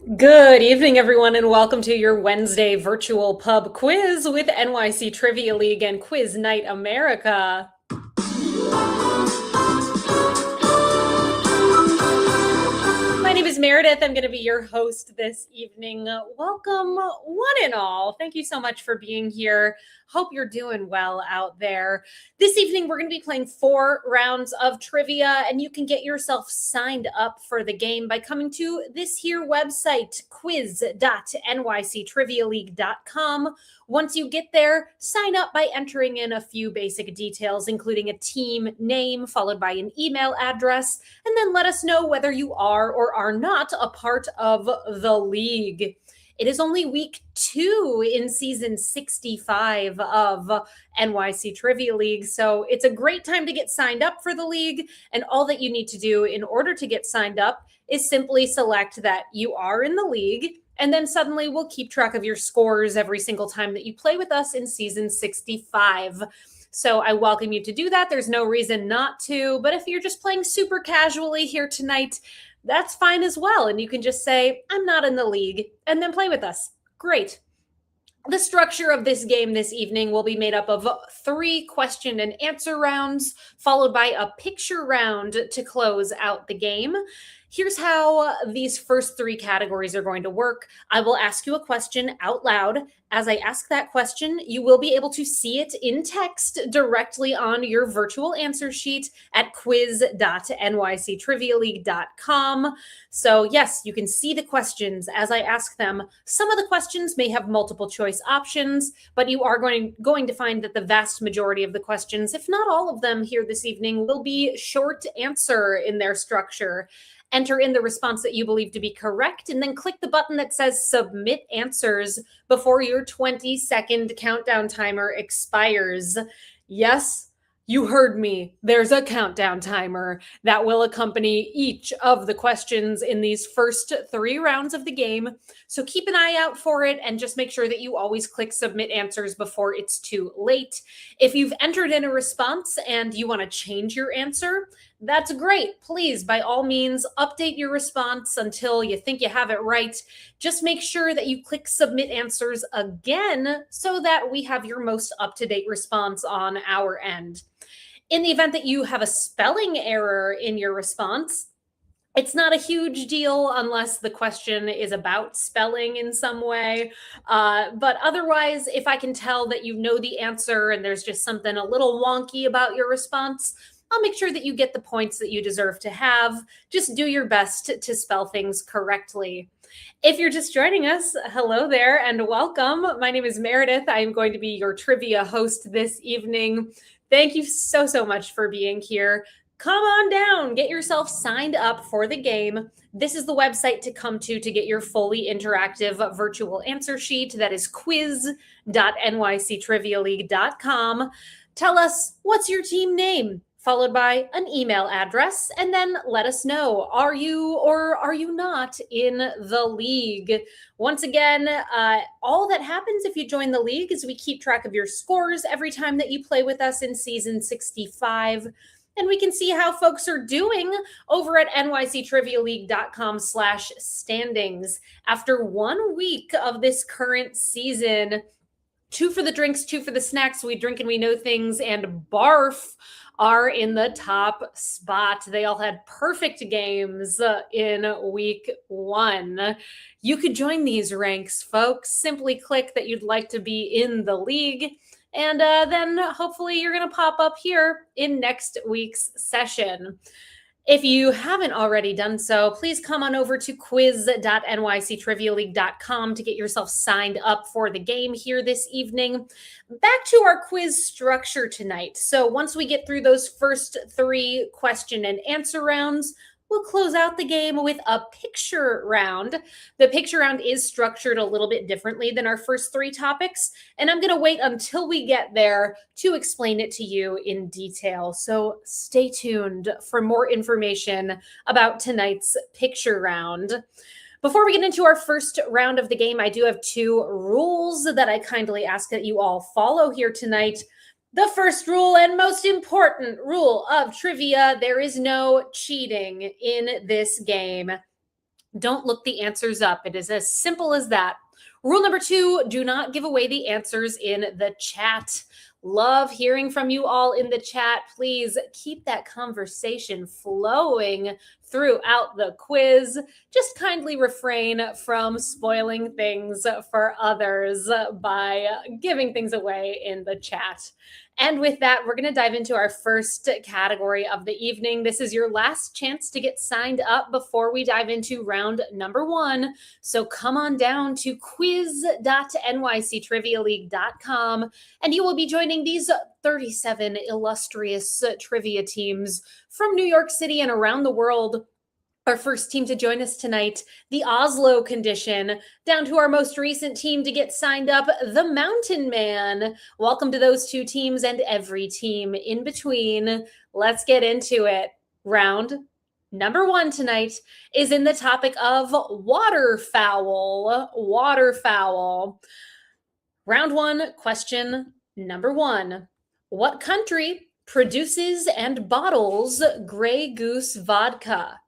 Good evening, everyone, and welcome to your Wednesday virtual pub quiz with NYC Trivia League and Quiz Night America. My name is Meredith. I'm going to be your host this evening. Welcome, one and all. Thank you so much for being here. Hope you're doing well out there. This evening, we're going to be playing 4 rounds of trivia, and you can get yourself signed up for the game by coming to this here website, quiz.nyctrivialeague.com. Once you get there, sign up by entering in a few basic details, including a team name followed by an email address, and then let us know whether you are or are not a part of the league. It is only week 2 in season 65 of NYC Trivia League, so it's a great time to get signed up for the league, and all that you need to do in order to get signed up is simply select that you are in the league, and then suddenly we'll keep track of your scores every single time that you play with us in season 65. So I welcome you to do that. There's no reason not to, but if you're just playing super casually here tonight, that's fine as well. And you can just say, I'm not in the league, and then play with us. Great. The structure of this game this evening will be made up of 3 question and answer rounds, followed by a picture round to close out the game. Here's how these first 3 categories are going to work. I will ask you a question out loud. As I ask that question, you will be able to see it in text directly on your virtual answer sheet at quiz.nyctrivialeague.com. So yes, you can see the questions as I ask them. Some of the questions may have multiple choice options, but you are going to find that the vast majority of the questions, if not all of them here this evening, will be short answer in their structure. Enter in the response that you believe to be correct, and then click the button that says Submit Answers before your 20-second countdown timer expires. Yes, you heard me. There's a countdown timer that will accompany each of the questions in these first 3 rounds of the game. So keep an eye out for it and just make sure that you always click Submit Answers before it's too late. If you've entered in a response and you want to change your answer, that's great. Please, by all means, update your response until you think you have it right. Just make sure that you click Submit Answers again so that we have your most up-to-date response on our end. In the event that you have a spelling error in your response, it's not a huge deal unless the question is about spelling in some way. But otherwise, if I can tell that you know the answer and there's just something a little wonky about your response, I'll make sure that you get the points that you deserve to have. Just do your best to spell things correctly. If you're just joining us, hello there and welcome. My name is Meredith. I am going to be your trivia host this evening. Thank you so much for being here. Come on down, get yourself signed up for the game. This is the website to come to get your fully interactive virtual answer sheet. That is quiz.nyctrivialeague.com. Tell us, what's your team name? Followed by an email address, and then let us know, are you or are you not in the league? Once again, all that happens if you join the league is we keep track of your scores every time that you play with us in season 65. And we can see how folks are doing over at nyctrivialeague.com/standings. After 1 week of this current season, 2 for the drinks, 2 for the snacks, we drink and we know things, and barf are in the top spot. They all had perfect games in week 1. You could join these ranks, folks. Simply click that you'd like to be in the league, and then hopefully you're going to pop up here in next week's session. If you haven't already done so, please come on over to quiz.nyctrivialeague.com to get yourself signed up for the game here this evening. Back to our quiz structure tonight. So once we get through those first 3 question and answer rounds, we'll close out the game with a picture round. The picture round is structured a little bit differently than our first 3 topics, and I'm going to wait until we get there to explain it to you in detail. So stay tuned for more information about tonight's picture round. Before we get into our first round of the game, I do have 2 rules that I kindly ask that you all follow here tonight. The first rule and most important rule of trivia, there is no cheating in this game. Don't look the answers up. It is as simple as that. Rule number 2, do not give away the answers in the chat. Love hearing from you all in the chat. Please keep that conversation flowing throughout the quiz. Just kindly refrain from spoiling things for others by giving things away in the chat. And with that, we're going to dive into our first category of the evening. This is your last chance to get signed up before we dive into round number 1. So come on down to quiz.nyctrivialeague.com and you will be joining these 37 illustrious trivia teams from New York City and around the world. Our first team to join us tonight, the Oslo Condition, down to our most recent team to get signed up, the Mountain Man. Welcome to those 2 teams and every team in between. Let's get into it. Round number 1 tonight is in the topic of waterfowl. Waterfowl. Round 1, question number 1. What country produces and bottles Grey Goose vodka?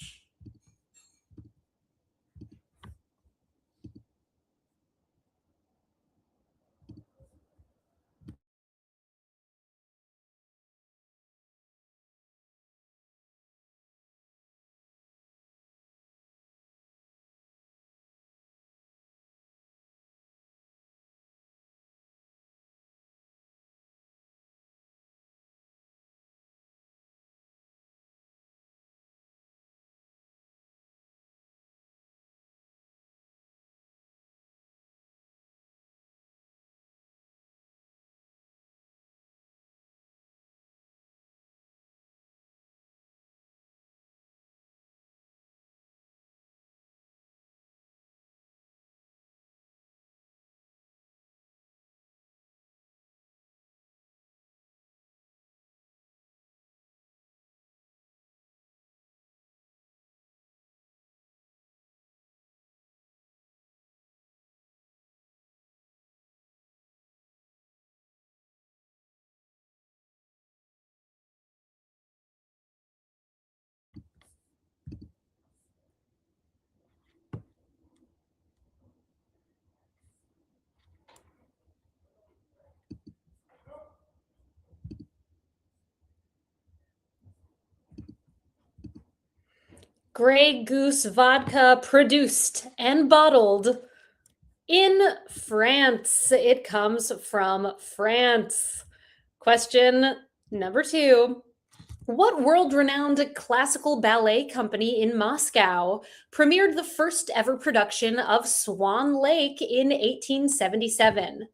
Grey Goose vodka produced and bottled in France. It comes from France. Question number 2. What world-renowned classical ballet company in Moscow premiered the first ever production of Swan Lake in 1877?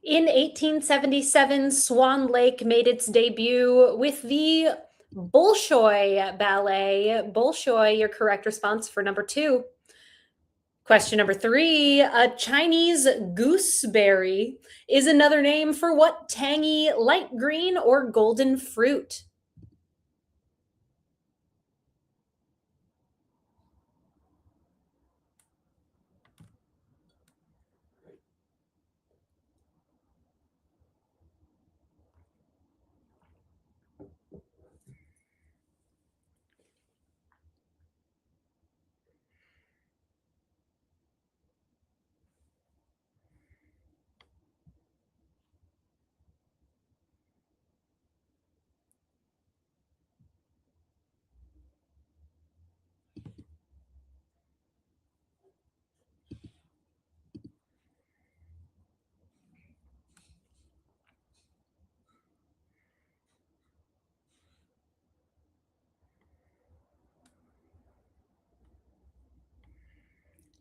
In 1877, Swan Lake made its debut with the Bolshoi Ballet. Bolshoi, your correct response for number 2. Question number 3. A Chinese gooseberry is another name for what tangy light green or golden fruit?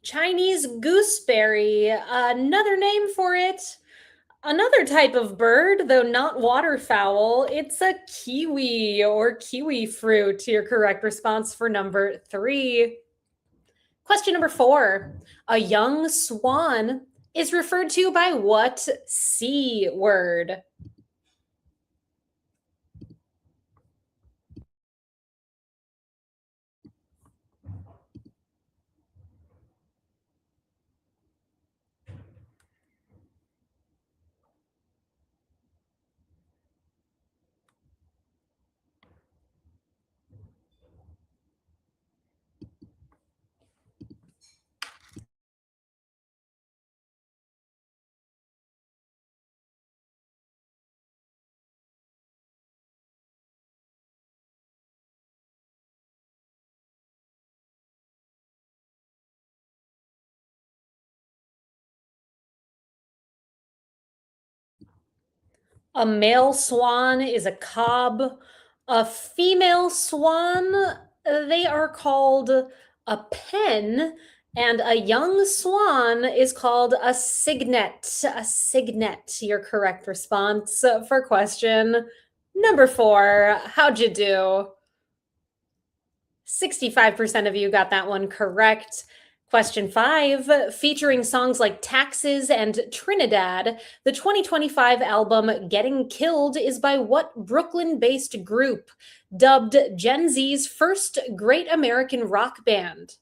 Chinese gooseberry, another name for it. Another type of bird, though not waterfowl, it's a kiwi or kiwi fruit. Your correct response for number 3. Question number 4. A young swan is referred to by what C word? A male swan is a cob. A female swan, they are called a pen. And a young swan is called a cygnet. A cygnet, your correct response for question number 4. How'd you do? 65% of you got that one correct. Question 5, featuring songs like Taxes and Trinidad, the 2025 album Getting Killed is by what Brooklyn based group, dubbed Gen Z's first great American rock band?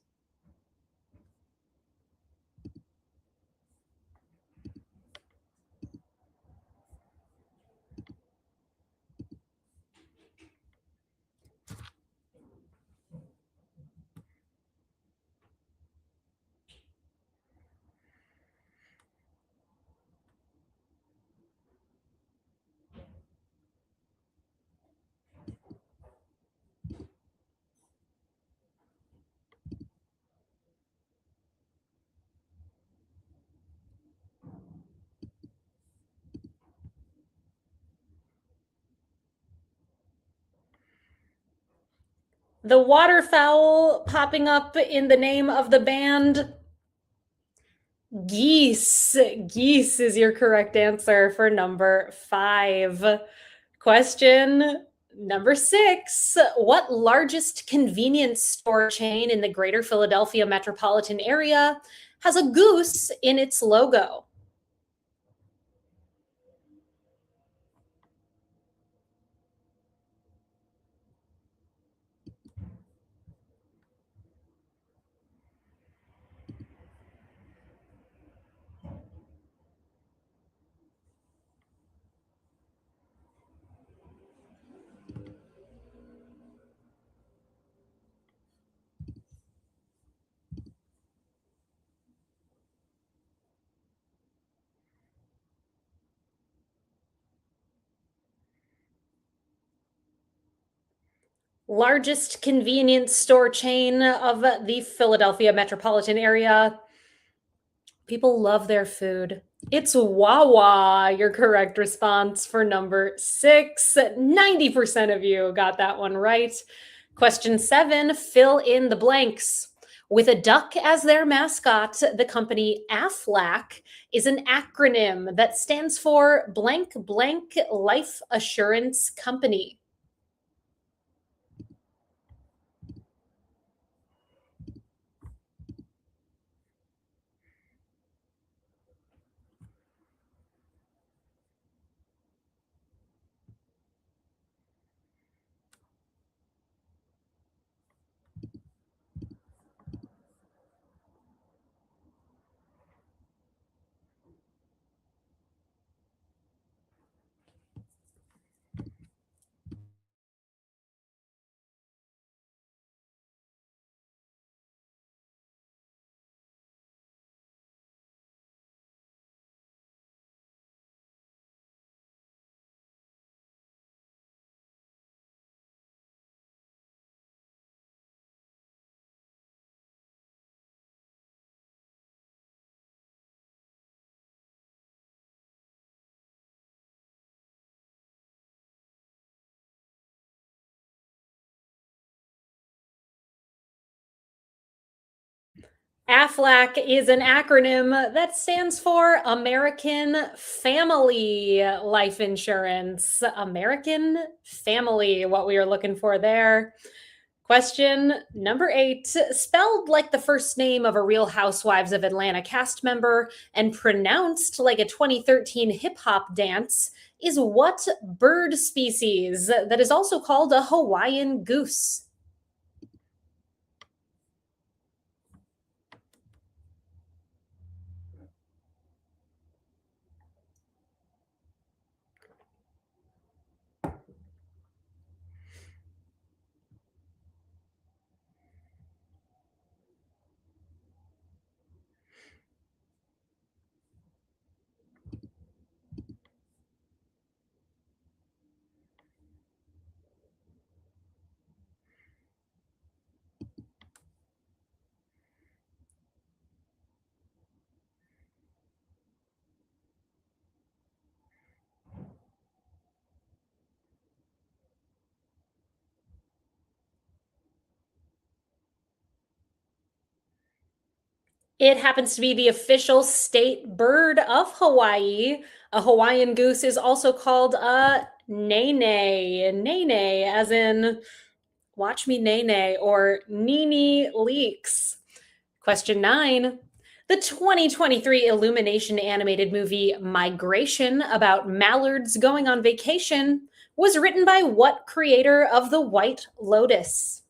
The waterfowl popping up in the name of the band, geese. Geese is your correct answer for number 5. Question number 6. What largest convenience store chain in the greater Philadelphia metropolitan area has a goose in its logo? Largest convenience store chain of the Philadelphia metropolitan area. People love their food. It's Wawa, your correct response for number 6. 90% of you got that one right. Question 7, fill in the blanks. With a duck as their mascot, the company AFLAC is an acronym that stands for blank blank life assurance company. AFLAC is an acronym that stands for American Family Life Insurance. American Family, what we are looking for there. Question number 8, spelled like the first name of a Real Housewives of Atlanta cast member and pronounced like a 2013 hip hop dance, is what bird species that is also called a Hawaiian goose? It happens to be the official state bird of Hawaii. A Hawaiian goose is also called a nene. Nene, as in watch me nene or Nene Leaks. Question 9. The 2023 Illumination animated movie Migration, about mallards going on vacation, was written by what creator of The White Lotus?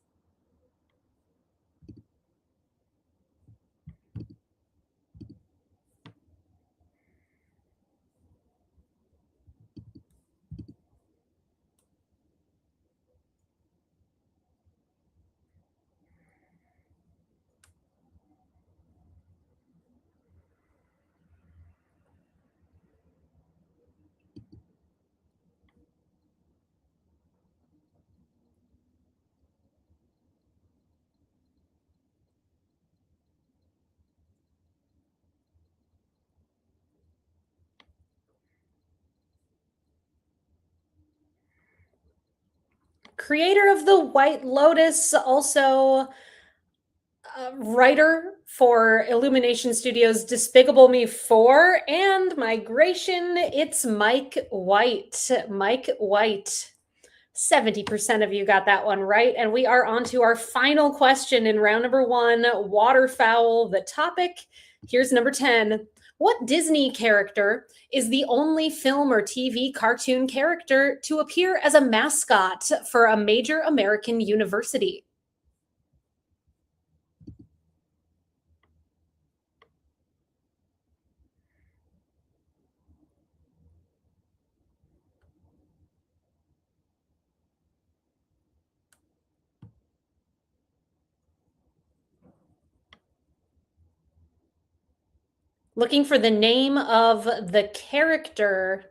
Creator of The White Lotus, also writer for Illumination Studios' Despicable Me 4 and Migration. It's Mike White. Mike White. 70% of you got that one right. And we are on to our final question in round number 1, waterfowl, the topic. Here's number 10. What Disney character is the only film or TV cartoon character to appear as a mascot for a major American university? Looking for the name of the character.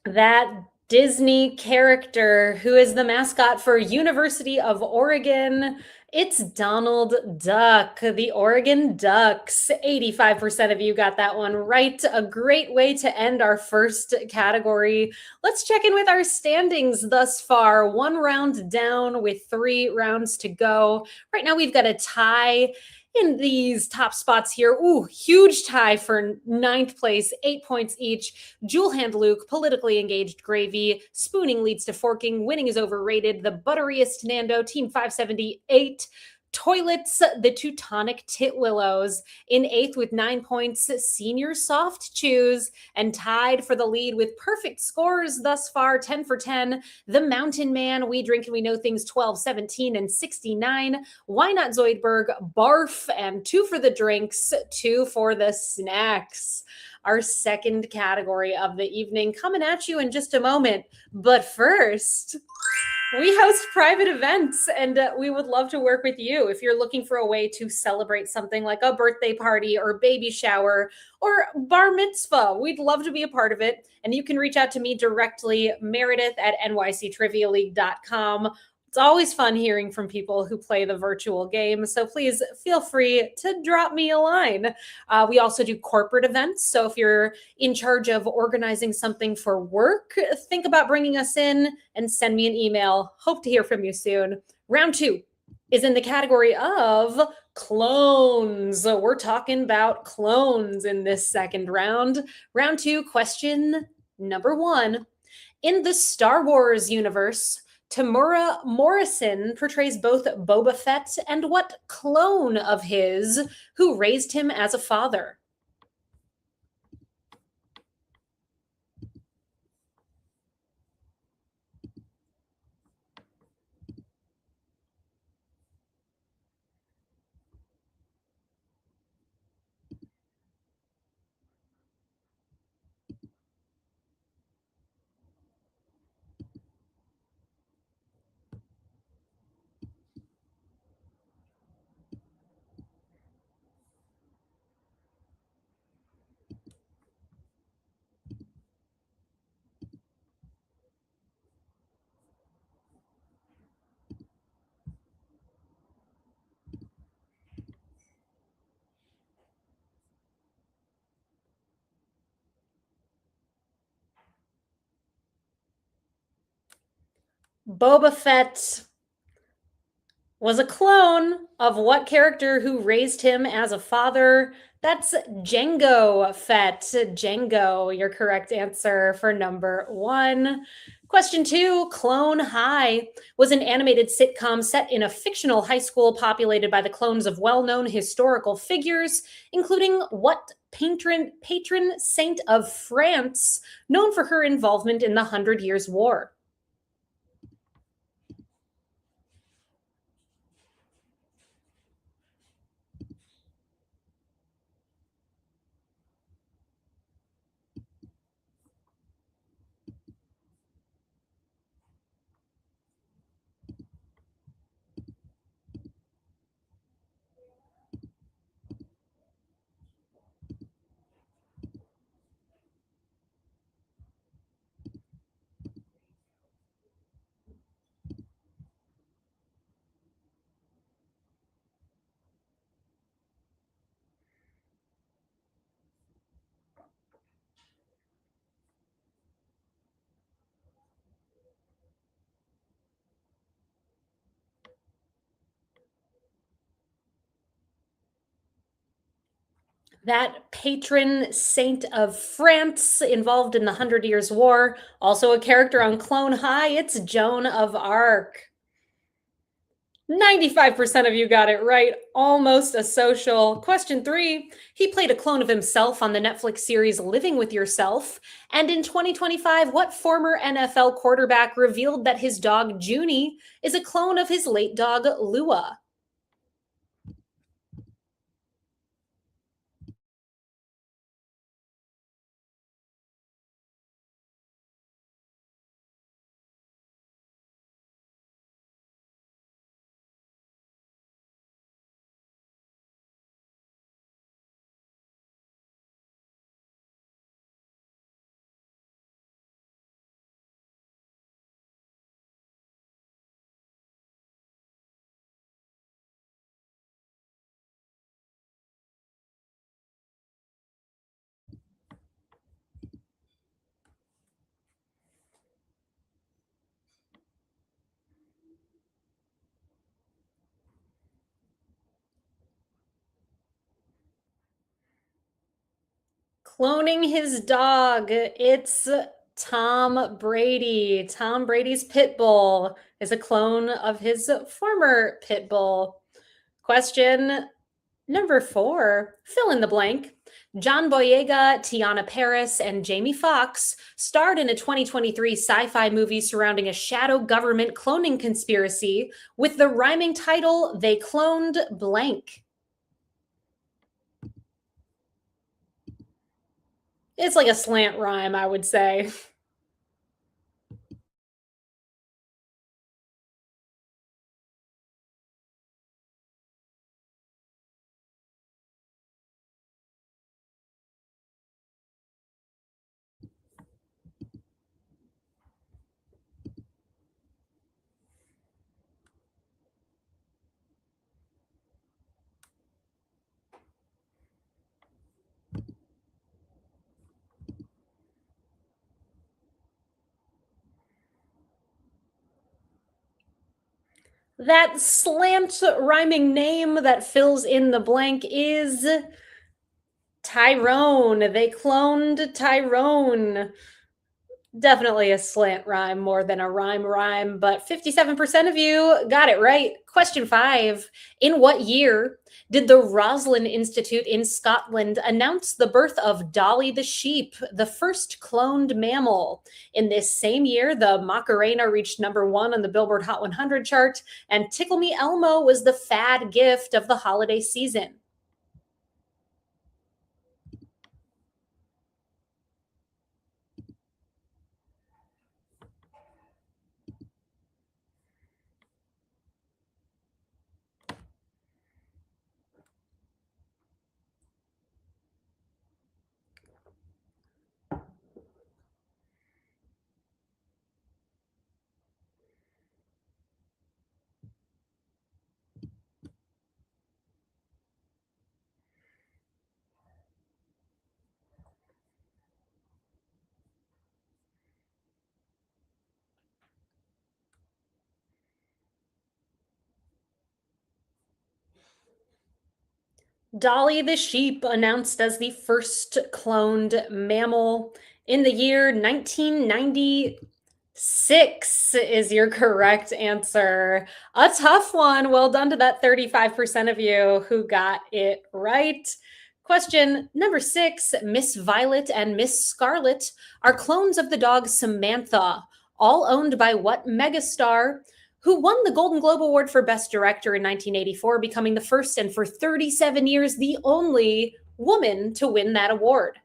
That Disney character who is the mascot for University of Oregon. It's Donald Duck, the Oregon Ducks. 85% of you got that one right. A great way to end our first category. Let's check in with our standings thus far. 1 round down with 3 rounds to go. Right now we've got a tie in these top spots here. Ooh, huge tie for 9th place, 8 points each. Jewel Hand Luke, politically engaged Gravy. Spooning leads to forking. Winning is overrated. The butteriest Nando, Team 578. Toilets, the Teutonic Titwillows. In 8th with 9 points, Senior Soft Chews. And tied for the lead with perfect scores thus far, 10 for 10. The Mountain Man, We Drink and We Know Things, 12, 17, and 69. Why Not Zoidberg, Barf, and 2 for the drinks, 2 for the snacks. Our second category of the evening coming at you in just a moment. But first, We host private events and we would love to work with you. If you're looking for a way to celebrate something like a birthday party or baby shower or bar mitzvah, we'd love to be a part of it. And you can reach out to me directly, Meredith at nyctrivialeague.com. It's always fun hearing from people who play the virtual game. So please feel free to drop me a line. We also do corporate events. So if you're in charge of organizing something for work, think about bringing us in and send me an email. Hope to hear from you soon. Round two is in the category of clones. So we're talking about clones in this second round. Round two, question number one. In the Star Wars universe, Tamura Morrison portrays both Boba Fett and what clone of his who raised him as a father? Boba Fett was a clone of what character who raised him as a father? That's Jango Fett. Jango, your correct answer for number one. Question two, Clone High was an animated sitcom set in a fictional high school populated by the clones of well known historical figures, including what patron saint of France, known for her involvement in the Hundred Years' War? That patron saint of France involved in the Hundred Years' War, also a character on Clone High, it's Joan of Arc. 95% of you got it right. Almost a social. Question three. He played a clone of himself on the Netflix series Living with Yourself. And in 2025, what former NFL quarterback revealed that his dog Junie is a clone of his late dog Lua? Cloning his dog. It's Tom Brady. Tom Brady's pit bull is a clone of his former pit bull. Question number four, fill in the blank. John Boyega, Tiana Paris, and Jamie Foxx starred in a 2023 sci fi movie surrounding a shadow government cloning conspiracy with the rhyming title, They Cloned Blank. It's like a slant rhyme, I would say. That slant rhyming name that fills in the blank is Tyrone. They cloned Tyrone. Definitely a slant rhyme more than a rhyme, but 57% of you got it right. Question 5. In what year did the Roslin Institute in Scotland announce the birth of Dolly the sheep, the first cloned mammal? In this same year, the Macarena reached #1 on the Billboard Hot 100 chart, and Tickle Me Elmo was the fad gift of the holiday season. Dolly the sheep, announced as the first cloned mammal in the year 1996, is your correct answer. A tough one. Well done to that 35% of you who got it right. Question number 6. Miss Violet and Miss Scarlet are clones of the dog Samantha, all owned by what megastar, who won the Golden Globe Award for Best Director in 1984, becoming the first and for 37 years the only woman to win that award?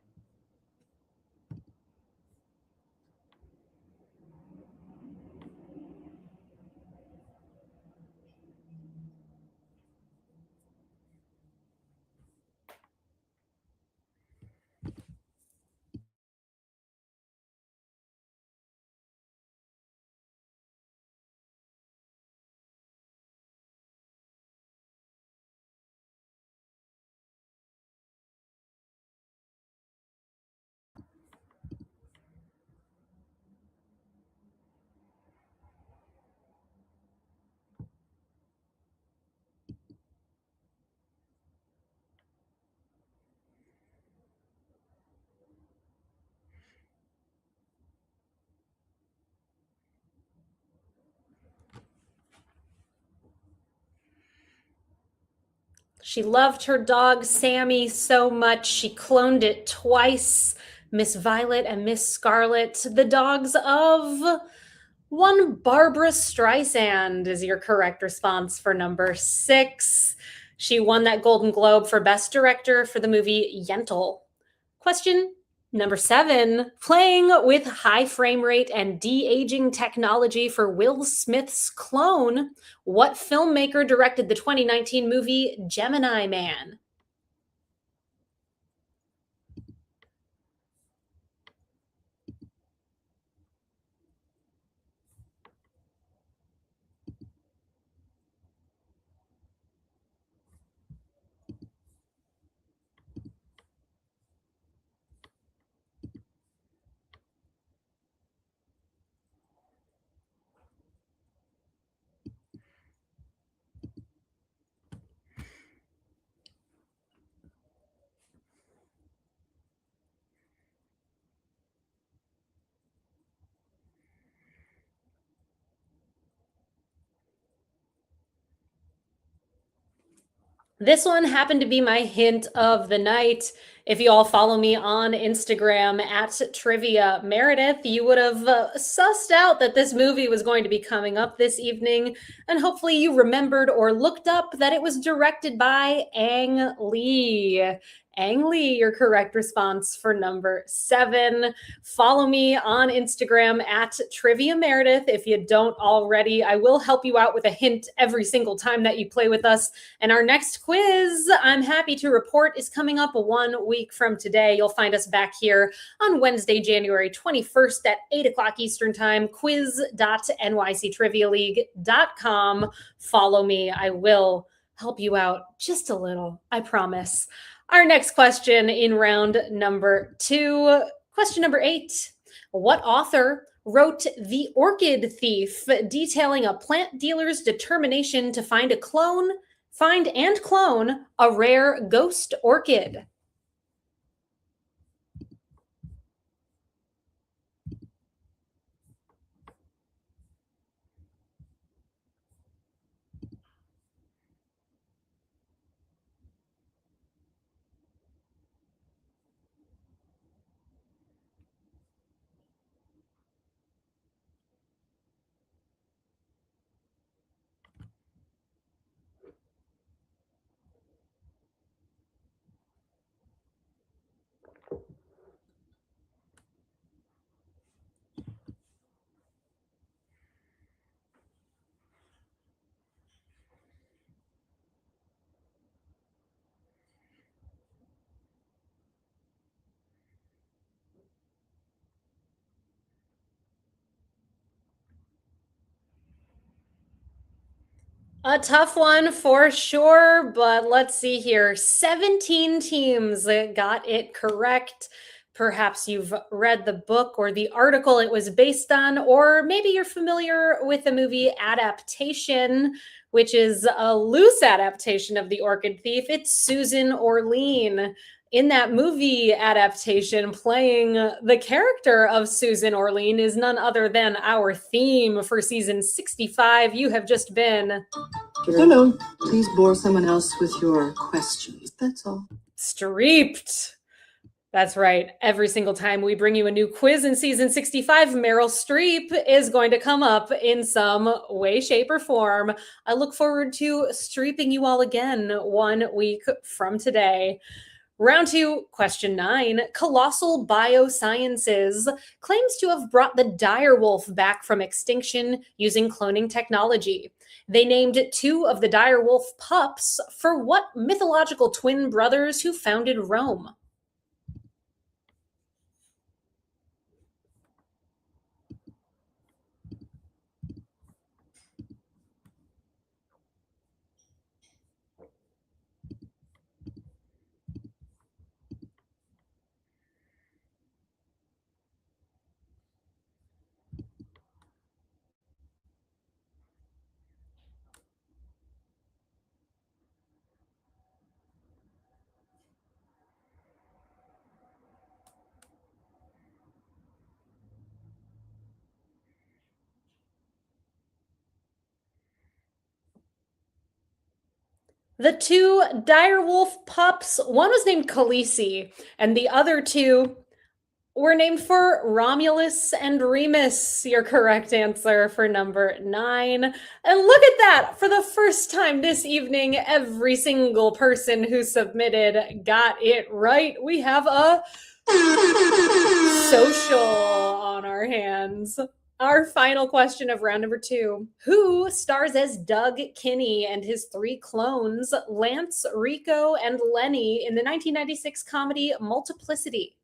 She loved her dog Sammy so much she cloned it twice. Miss Violet and Miss Scarlet, the dogs of one Barbara Streisand, is your correct response for number 6. She won that Golden Globe for Best Director for the movie Yentl. Question number 7. Playing with high frame rate and de-aging technology for Will Smith's clone, what filmmaker directed the 2019 movie Gemini Man? This one happened to be my hint of the night. If you all follow me on Instagram at Trivia Meredith, you would have sussed out that this movie was going to be coming up this evening. And hopefully you remembered or looked up that it was directed by Ang Lee. Ang Lee, your correct response for number 7. Follow me on Instagram at Trivia Meredith if you don't already. I will help you out with a hint every single time that you play with us. And our next quiz, I'm happy to report, is coming up 1 week from today. You'll find us back here on Wednesday, January 21st at 8 o'clock Eastern Time, quiz.nyctrivialeague.com. Follow me. I will help you out just a little, I promise. Our next question in round number 2, question number 8. What author wrote The Orchid Thief, detailing a plant dealer's determination to find and clone a rare ghost orchid. A tough one for sure, but let's see here. 17 teams got it correct. Perhaps you've read the book or the article it was based on, or maybe you're familiar with the movie adaptation, which is a loose adaptation of The Orchid Thief. It's Susan Orlean. In that movie adaptation, playing the character of Susan Orlean is none other than our theme for season 65. You have just been... No, please bore someone else with your questions. That's all. Streeped. That's right. Every single time we bring you a new quiz in season 65, Meryl Streep is going to come up in some way, shape, or form. I look forward to streeping you all again 1 week from today. Round 2, question 9. Colossal Biosciences claims to have brought the direwolf back from extinction using cloning technology. They named 2 of the direwolf pups for what mythological twin brothers who founded Rome? The 2 direwolf pups, one was named Khaleesi, and the other 2 were named for Romulus and Remus. Your correct answer for number 9. And look at that! For the first time this evening, every single person who submitted got it right. We have a social on our hands. Our final question of round number 2. Who stars as Doug Kinney and his 3 clones, Lance, Rico, and Lenny, in the 1996 comedy Multiplicity?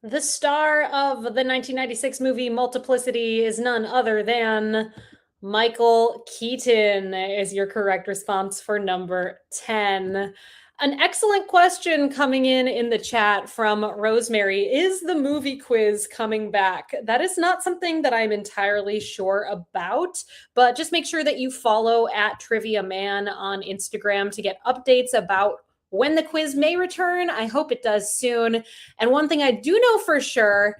The star of the 1996 movie Multiplicity is none other than Michael Keaton, is your correct response for number 10. An excellent question coming in the chat from Rosemary. Is the movie quiz coming back? That is not something that I'm entirely sure about, but just make sure that you follow at Trivia Man on Instagram to get updates about when the quiz may return. I hope it does soon. And one thing I do know for sure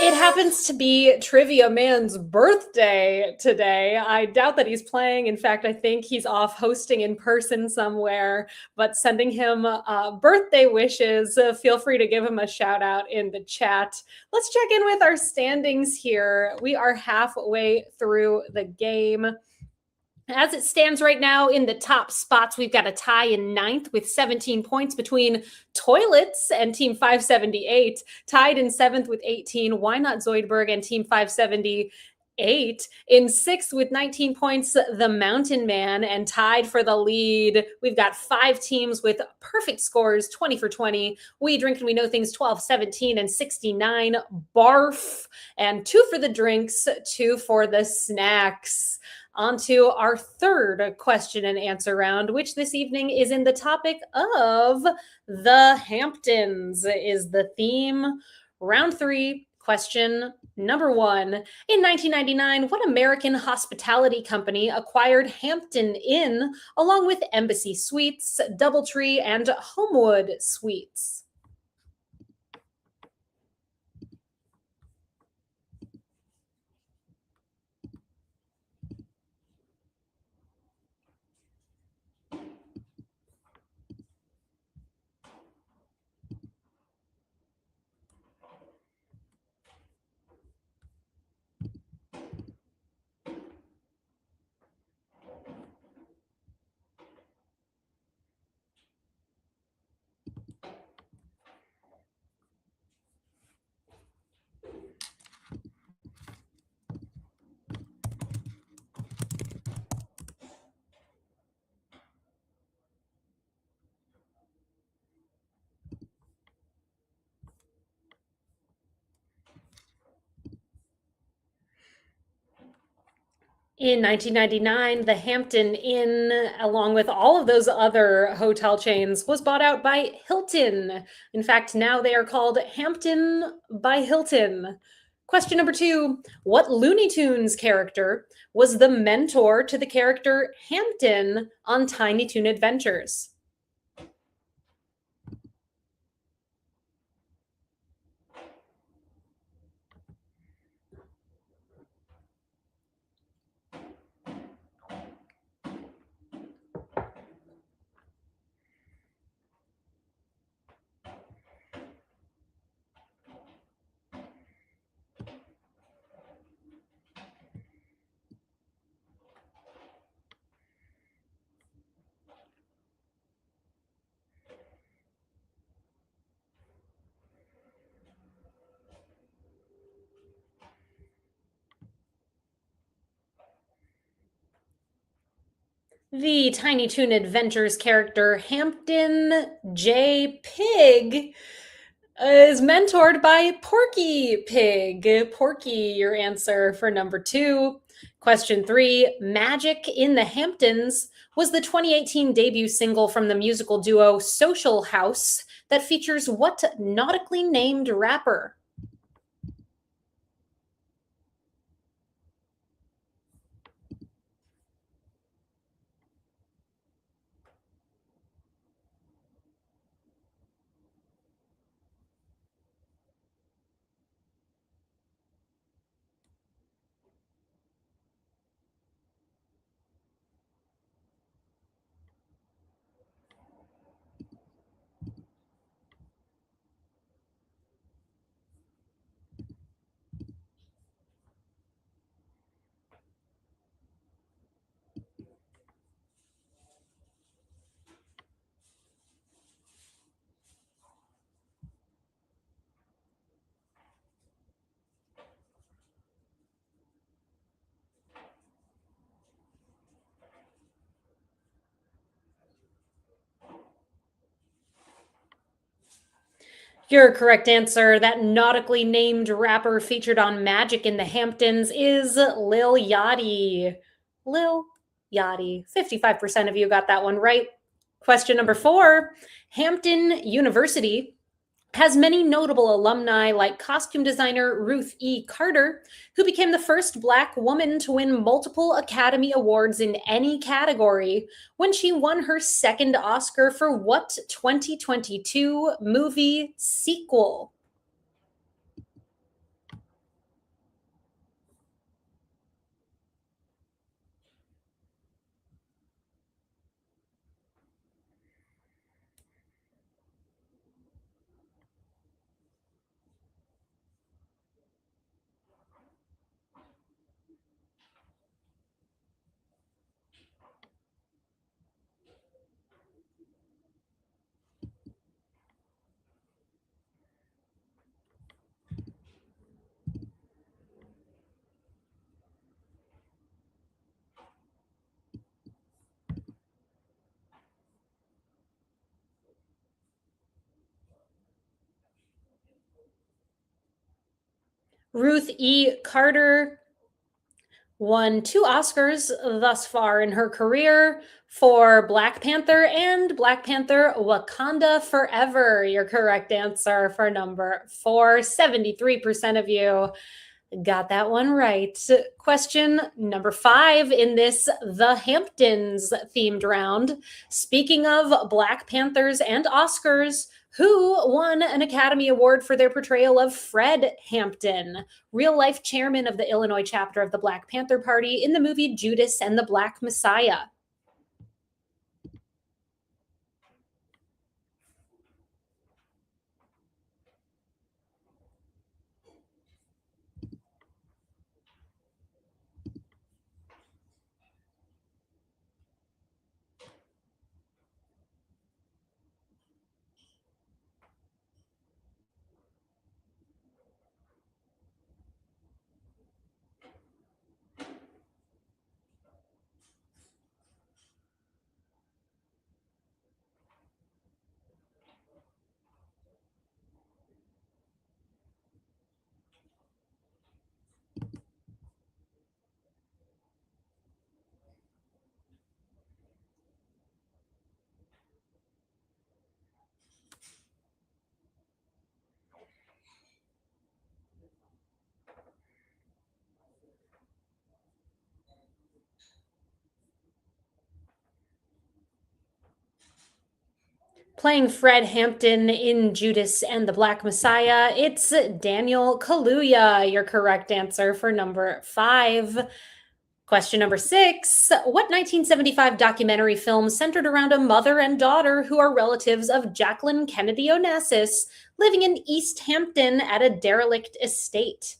It happens to be Trivia Man's birthday today. I doubt that he's playing. In fact, I think he's off hosting in person somewhere, but sending him birthday wishes. Feel free to give him a shout out in the chat. Let's check in with our standings here. We are halfway through the game. As it stands right now in the top spots, we've got a tie in ninth with 17 points between Toilets and Team 578, tied in seventh with 18. Why Not Zoidberg and Team 578 in sixth with 19 points, The Mountain Man, and tied for the lead. We've got 5 teams with perfect scores, 20 for 20. We Drink and We Know Things, 12, 17, and 69. Barf, and 2 for the drinks, 2 for the snacks. On to our third question and answer round, which this evening is in the topic of the Hamptons is the theme. Round 3, question number 1. In 1999, what American hospitality company acquired Hampton Inn along with Embassy Suites, Doubletree, and Homewood Suites? In 1999, the Hampton Inn, along with all of those other hotel chains, was bought out by Hilton. In fact, now they are called Hampton by Hilton. Question number 2. What Looney Tunes character was the mentor to the character Hampton on Tiny Toon Adventures? The Tiny Toon Adventures character Hampton J. Pig is mentored by Porky Pig. Porky, your answer for number 2. Question 3. Magic in the Hamptons was the 2018 debut single from the musical duo Social House that features what nautically named rapper? Your correct answer, that nautically named rapper featured on Magic in the Hamptons, is Lil Yachty. Lil Yachty. 55% of you got that one right. Question number 4. Hampton University has many notable alumni like costume designer Ruth E. Carter, who became the first Black woman to win multiple Academy Awards in any category when she won her second Oscar for what 2022 movie sequel? Ruth E. Carter won 2 Oscars thus far in her career for Black Panther and Black Panther Wakanda Forever. Your correct answer for number 4. 73% of you got that one right. Question number 5 in this The Hamptons themed round. Speaking of Black Panthers and Oscars, who won an Academy Award for their portrayal of Fred Hampton, real life chairman of the Illinois chapter of the Black Panther Party in the movie Judas and the Black Messiah? Playing Fred Hampton in Judas and the Black Messiah, it's Daniel Kaluuya. Your correct answer for number 5. Question number 6. What 1975 documentary film centered around a mother and daughter who are relatives of Jacqueline Kennedy Onassis living in East Hampton at a derelict estate?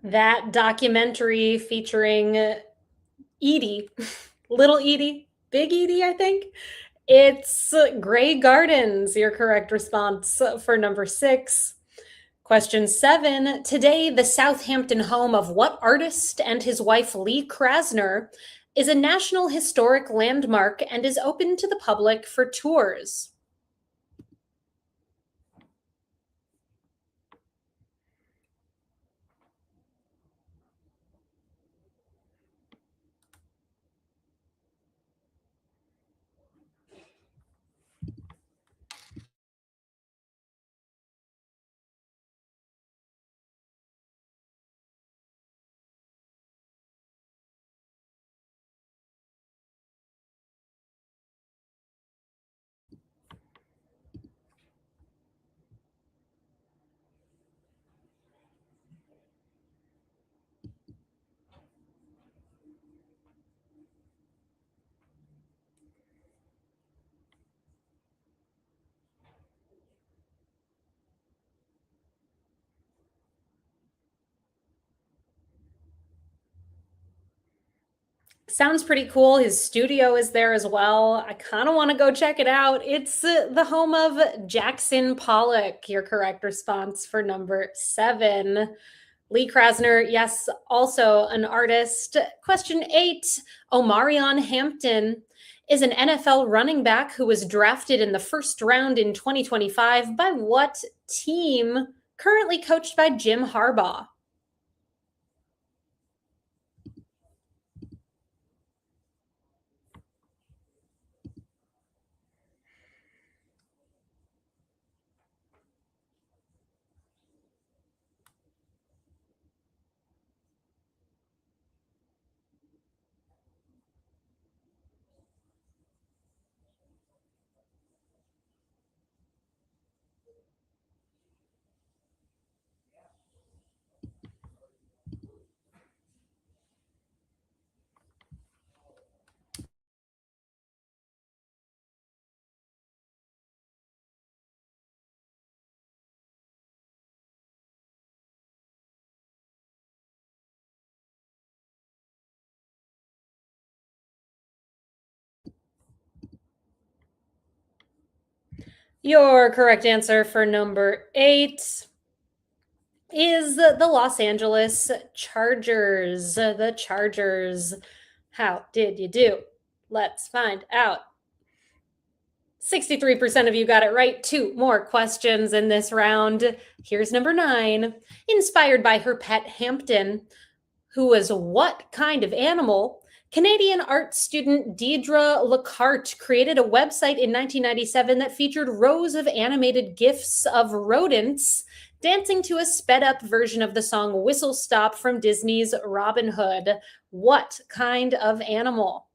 That documentary featuring Edie, little Edie, big Edie, I think. It's Grey Gardens, your correct response for number 6. Question 7. Today, the Southampton home of what artist and his wife Lee Krasner is a National Historic Landmark and is open to the public for tours? Sounds pretty cool. His studio is there as well. I kind of want to go check it out. It's the home of Jackson Pollock. Your correct response for number 7. Lee Krasner, yes, also an artist. Question 8. Omarion Hampton is an NFL running back who was drafted in the first round in 2025 by what team currently coached by Jim Harbaugh? Your correct answer for number 8 is the Los Angeles Chargers. The Chargers. How did you do? Let's find out. 63% of you got it right. 2 more questions in this round. Here's number 9. Inspired by her pet Hampton, who was what kind of animal? Canadian art student Deidre Lacarte created a website in 1997 that featured rows of animated GIFs of rodents dancing to a sped up version of the song Whistle Stop from Disney's Robin Hood. What kind of animal?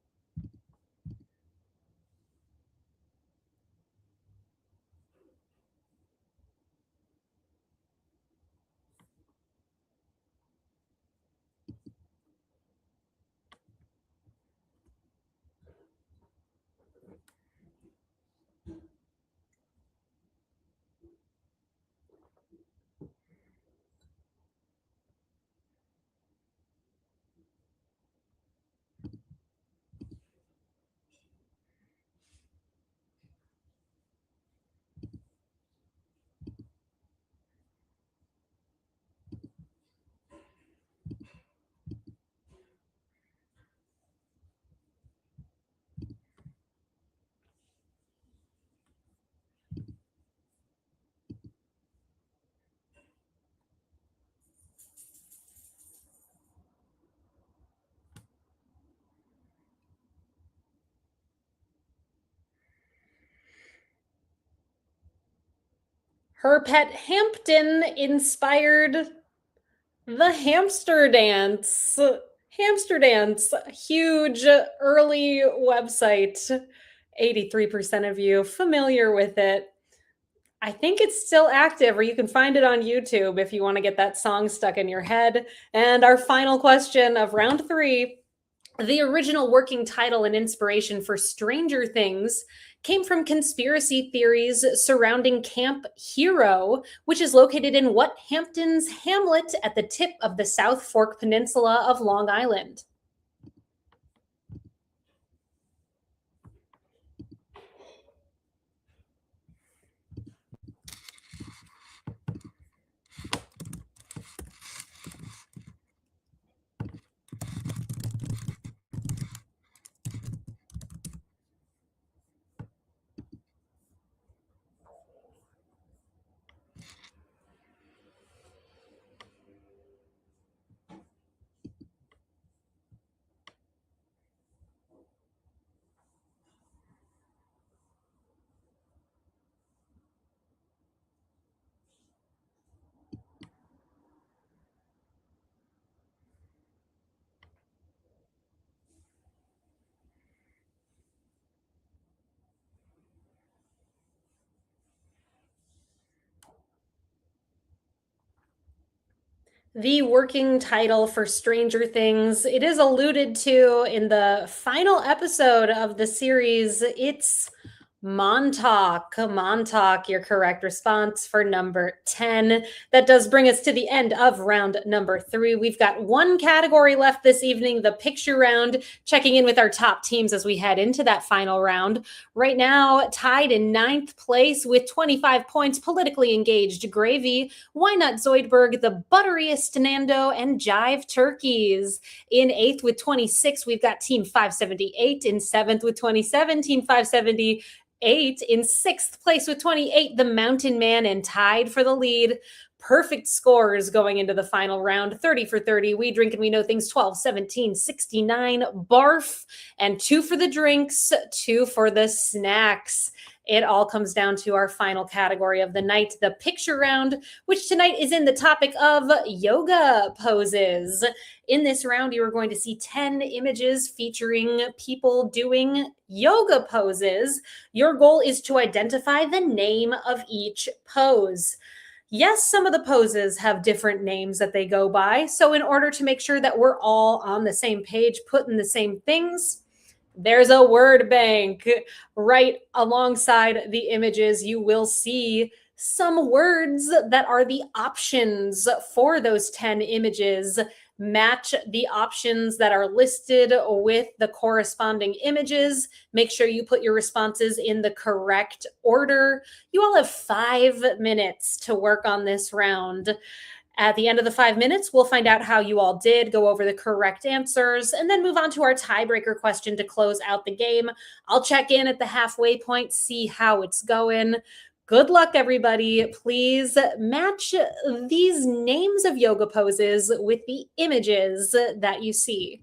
Her pet Hampton inspired the hamster dance. Hamster dance, huge early website. 83% of you familiar with it. I think it's still active, or you can find it on YouTube if you want to get that song stuck in your head. And our final question of round 3. The original working title and inspiration for Stranger Things came from conspiracy theories surrounding Camp Hero, which is located in what Hamptons hamlet at the tip of the South Fork Peninsula of Long Island? The working title for Stranger Things, it is alluded to in the final episode of the series. It's Montauk. Montauk, your correct response for number 10. That does bring us to the end of round number 3. We've got one category left this evening, the picture round, checking in with our top teams as we head into that final round. Right now, tied in 9th place with 25 points, politically engaged Gravy, Why Not Zoidberg, the butteriest Nando, and Jive Turkeys. In 8th with 26, we've got Team 578. In 7th with 27, Team 578. In 6th place with 28, the Mountain Man, and tied for the lead. Perfect scores going into the final round. 30 for 30. We drink and we know things. 12, 17, 69. Barf. And 2 for the drinks, 2 for the snacks. It all comes down to our final category of the night, the picture round, which tonight is in the topic of yoga poses. In this round, you are going to see 10 images featuring people doing yoga poses. Your goal is to identify the name of each pose. Yes, some of the poses have different names that they go by. So in order to make sure that we're all on the same page, putting the same things, there's a word bank right alongside the images. You will see some words that are the options for those 10 images. match the options that are listed with the corresponding images. Make sure you put your responses in the correct order. You all have 5 minutes to work on this round. At the end of the 5 minutes, we'll find out how you all did, go over the correct answers, and then move on to our tiebreaker question to close out the game. I'll check in at the halfway point, see how it's going. Good luck, everybody. Please match these names of yoga poses with the images that you see.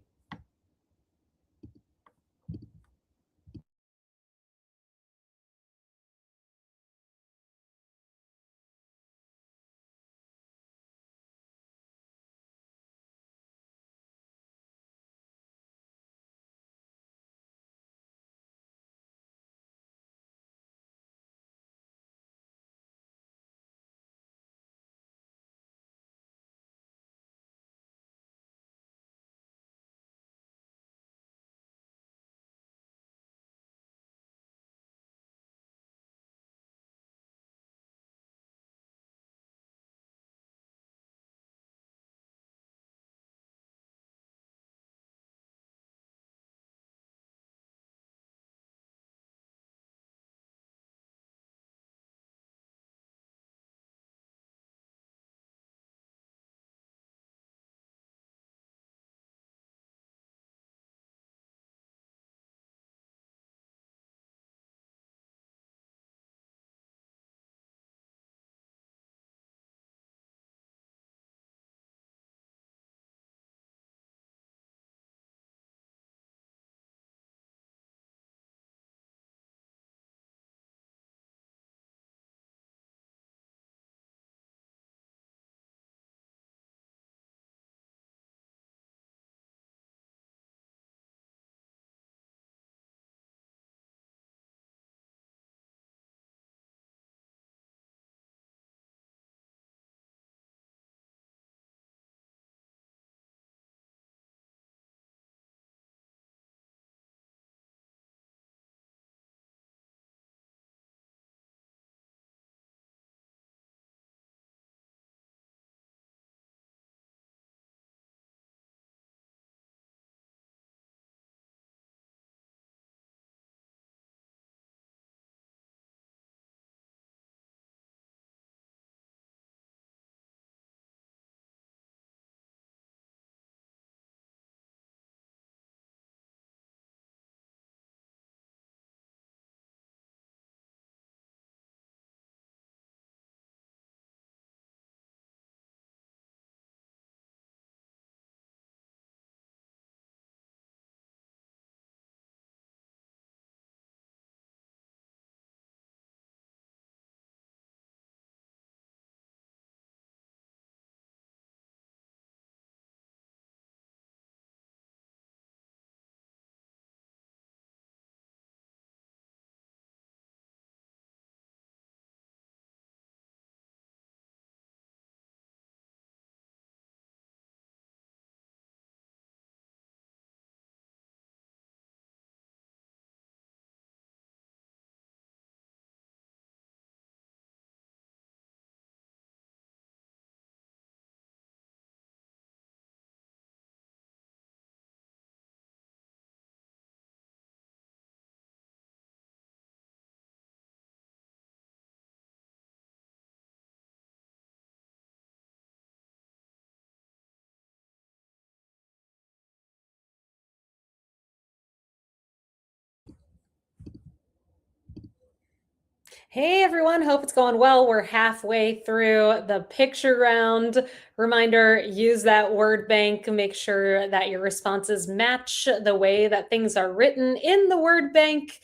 Hey everyone, hope it's going well. We're halfway through the picture round. Reminder, use that word bank. Make sure that your responses match the way that things are written in the word bank.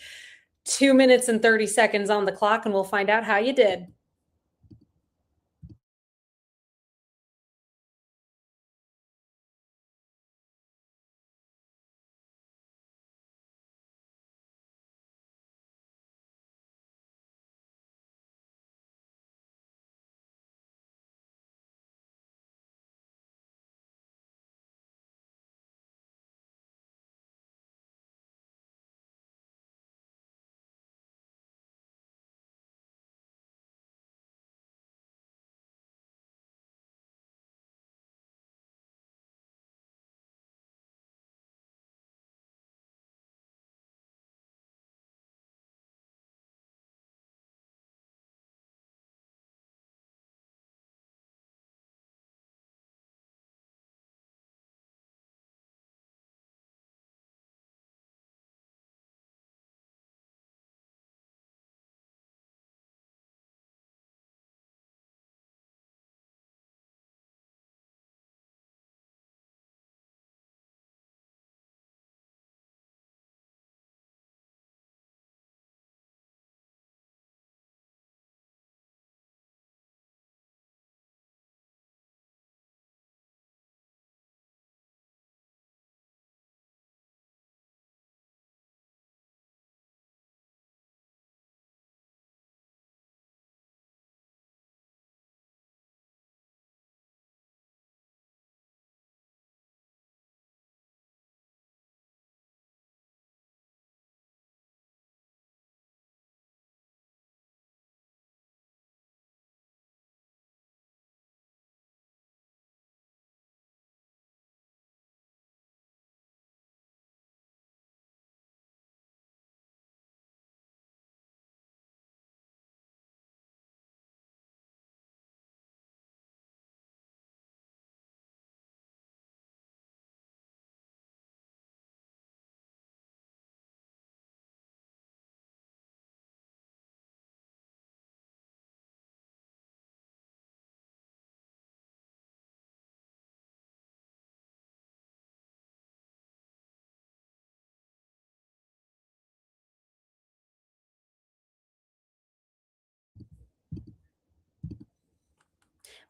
2 minutes and 30 seconds on the clock, and we'll find out how you did.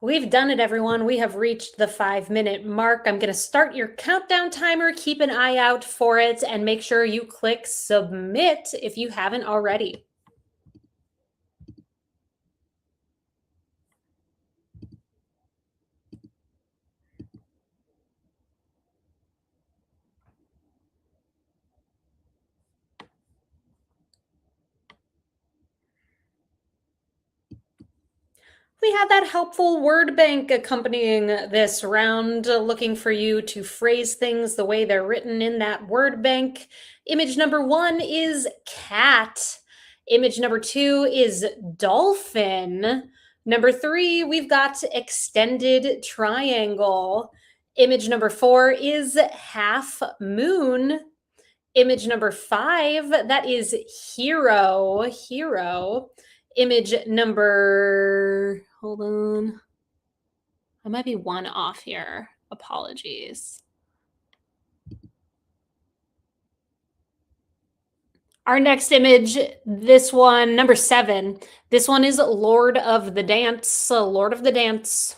We've done it, everyone. We have reached the 5-minute mark. I'm going to start your countdown timer. Keep an eye out for it and make sure you click submit if you haven't already. We had that helpful word bank accompanying this round, looking for you to phrase things the way they're written in that word bank. Image number 1 is cat. Image number 2 is dolphin. Number 3, we've got extended triangle. Image number 4 is half moon. Image number 5, that is hero. Image number, hold on. I might be one off here. Apologies. Our next image, this one, number 7. This one is Lord of the Dance. Lord of the Dance.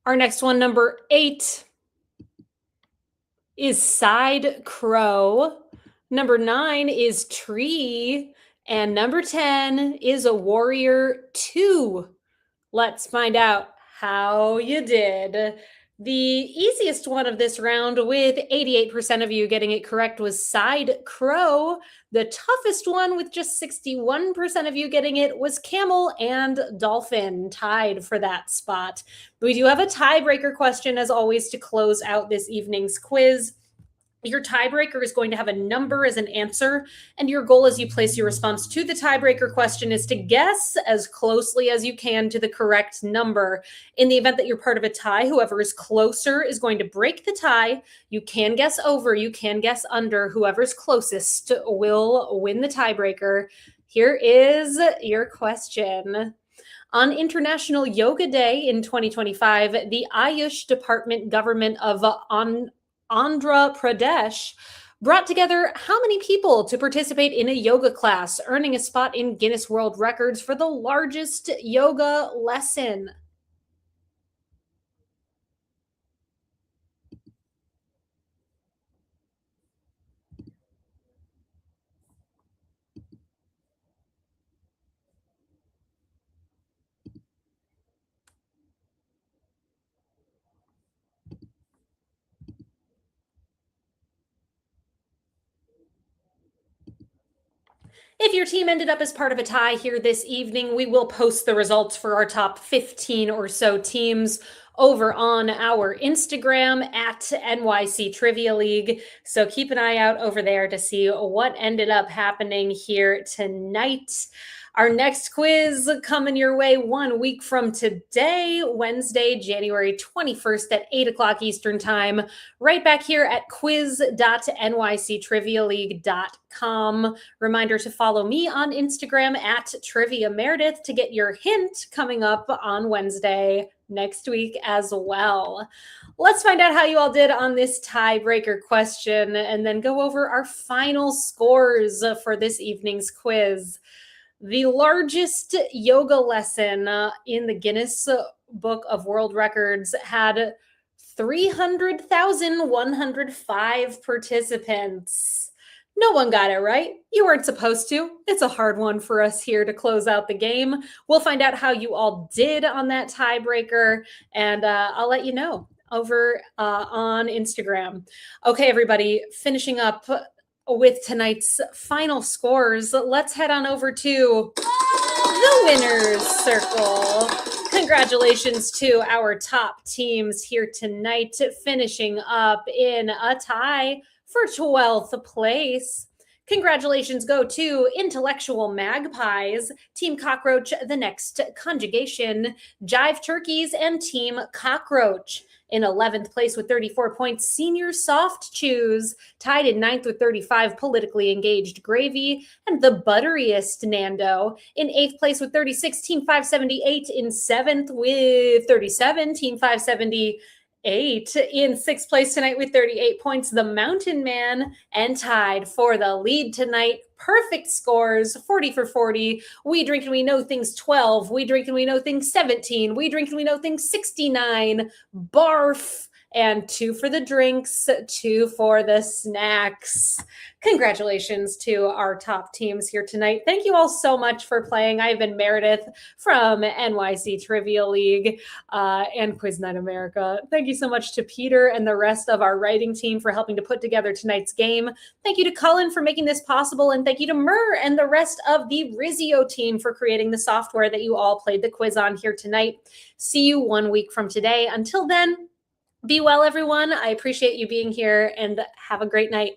Our next one, number 8, is Side Crow. Number 9 is Tree. And number 10 is a Warrior 2. Let's find out how you did. The easiest one of this round, with 88% of you getting it correct, was Side Crow. The toughest one, with just 61% of you getting it, was Camel and Dolphin, tied for that spot. We do have a tiebreaker question, as always, to close out this evening's quiz. Your tiebreaker is going to have a number as an answer, and your goal as you place your response to the tiebreaker question is to guess as closely as you can to the correct number. In the event that you're part of a tie, whoever is closer is going to break the tie. You can guess over, you can guess under. Whoever's closest will win the tiebreaker. Here is your question. On International Yoga Day in 2025, the Ayush Department government of Andhra Pradesh brought together how many people to participate in a yoga class, earning a spot in Guinness World Records for the largest yoga lesson? If your team ended up as part of a tie here this evening, we will post the results for our top 15 or so teams over on our Instagram at NYC Trivia League. So keep an eye out over there to see what ended up happening here tonight. Our next quiz coming your way 1 week from today, Wednesday, January 21st at 8 o'clock Eastern Time, right back here at quiz.nyctrivialeague.com. Reminder to follow me on Instagram at Trivia Meredith to get your hint coming up on Wednesday next week as well. Let's find out how you all did on this tiebreaker question and then go over our final scores for this evening's quiz. The largest yoga lesson in the Guinness Book of World Records had 300,105 participants. No one got it right. You weren't supposed to. It's a hard one for us here to close out the game. We'll find out how you all did on that tiebreaker, and I'll let you know over on Instagram. Okay, everybody, finishing up with tonight's final scores, let's head on over to the winner's circle. Congratulations to our top teams here tonight, finishing up in a tie for 12th place. Congratulations go to Intellectual Magpies, Team Cockroach, The Next Conjugation, Jive Turkeys, and Team Cockroach. In 11th place with 34 points, Senior Soft Chews. Tied in 9th with 35, Politically Engaged Gravy, and The Butteriest Nando. In 8th place with 36, Team 578. In 7th with 37, Team 570. 8. In 6th place tonight with 38 points, the Mountain Man, and tied for the lead tonight. Perfect scores, 40 for 40. We Drink and We Know Things 12. We Drink and We Know Things 17. We Drink and We Know Things 69. Barf. And 2 for the drinks, 2 for the snacks. Congratulations to our top teams here tonight. Thank you all so much for playing. I've been Meredith from NYC Trivia League and Quiz Night America. Thank you so much to Peter and the rest of our writing team for helping to put together tonight's game. Thank you to Cullen for making this possible, and thank you to Murr and the rest of the Rizzio team for creating the software that you all played the quiz on here tonight. See you 1 week from today. Until then, be well, everyone. I appreciate you being here, and have a great night.